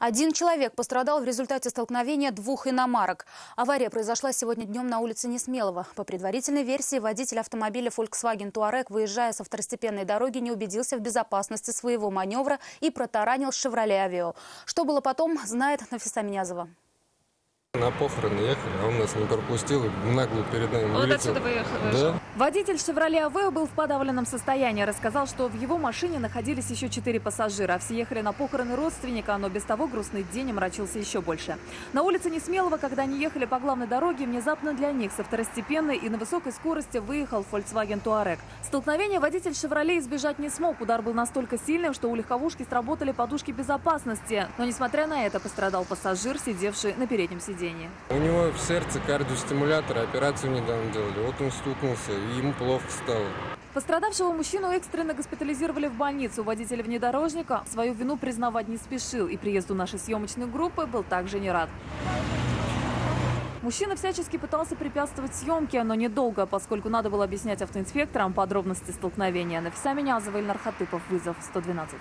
Один человек пострадал в результате столкновения двух иномарок. Авария произошла сегодня днем на улице Несмелого. По предварительной версии, водитель автомобиля Volkswagen Touareg, выезжая со второстепенной дороги, не убедился в безопасности своего маневра и протаранил Chevrolet Aveo. Что было потом, знает Нафиса Минязова. На похороны ехали, а он нас не пропустил и нагло перед нами вылетел. Вот отсюда выехал. Да. Водитель Chevrolet Aveo был в подавленном состоянии. Рассказал, что в его машине находились еще 4 пассажира. Все ехали на похороны родственника, но без того грустный день омрачился еще больше. На улице Несмелого, когда они ехали по главной дороге, внезапно для них со второстепенной и на высокой скорости выехал Volkswagen Touareg. Столкновение водитель Chevrolet избежать не смог. Удар был настолько сильным, что у легковушки сработали подушки безопасности. Но несмотря на это, пострадал пассажир, сидевший на переднем сиденье. У него в сердце кардиостимулятор, операцию недавно делали. Вот он стукнулся, и ему плохо стало. Пострадавшего мужчину экстренно госпитализировали в больницу. Водитель внедорожника свою вину признавать не спешил и приезду нашей съемочной группы был также не рад. Мужчина всячески пытался препятствовать съемке, но недолго, поскольку надо было объяснять автоинспекторам подробности столкновения. Нафиса Минязова, Ильнар Хатыпов, вызов 112.